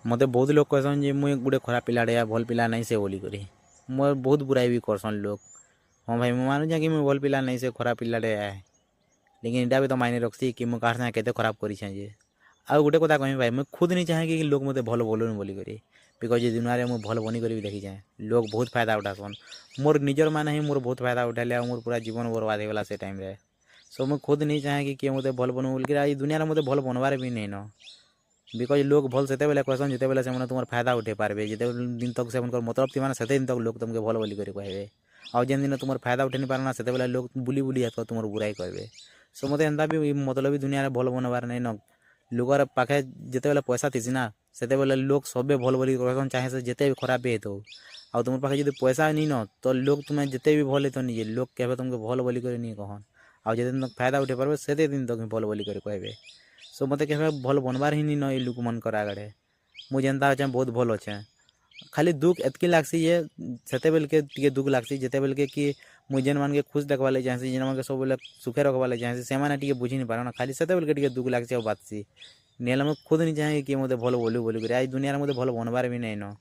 मते बहुत लोग कहसन जे मुई गुटे खराब पिलाटे या भल पिला नहीं से बोली करी मोर बहुत बुराई भी करसन लोग। हाँ भाई मुझे मानु कि मुझे भल पिला नहीं से खराब पिलाटे है, लेकिन इटा भी तो मायने रखसी कि मुझे कार साथ केते खराब करी जे। आ गुटे कथा कहमी भाई मुझे खुद नहीं चाहे कि लोग मते भल बोलन बोली करी, बिकज ये दुनिया रे मुझे भल बनी करी भी देखी जाए लोग बहुत फायदा उठासन। मोर निजर माने ही मोर बहुत फायदा उठाले और मोर पूरा जीवन बर्बाद हो गला से टाइम रे। सो मुझे खुद नहीं चाहे कि किए मते भल बनू बोल के दुनिया रे मते भल बनवार भी नहीं न, बिकज लोग भल से कहसन जिते से तुम फायदा उठे पारे जिते दिन तक से मतलब थी मैंने से दिन तक लोग तुमको भल बोली कहे। आउ जेन दिन तुम फायदा उठे नहीं पारना से लोग बुली बुली हाथ तुम बुराई कहे। सो मत एंता भी मतलब दुनिया भल बनवार नहीं न। लोगर पाखे जिते पैसा थी ना से लोग सब भल बोली कहसन चाहे से जिते भी खराब भी हो। आ तुम पाखे जो पैसा नहीं न तो लोग तुम्हें जिते भी भल तो नहीं लोग कहे तुमको भल बोली नहीं कहन। आउ जो दिन तक फायदा उठे पारे से दिन तक भल बोली कहे। सो मत के भल बनवार ही नहीं न लोक मनकर आगड़े मुझे जेनता अच्छे बहुत भल अच्छे। खाली दुख एतकी लागसी जे से बेल दुख लागसी जिते बेल के कि मुझे जेन मान के खुश देखवा ले चाहे जेन मान के सब बेले सुखे रखवा ले चाहे से मैंने बुझी नहीं पार ना खाली से बेल के दुख लागसी और बात सी नेला मुझे खुद नहीं चाहे कि मत भल बोलू बोली आज दुनिया मत भल बनवार भी नहीं न।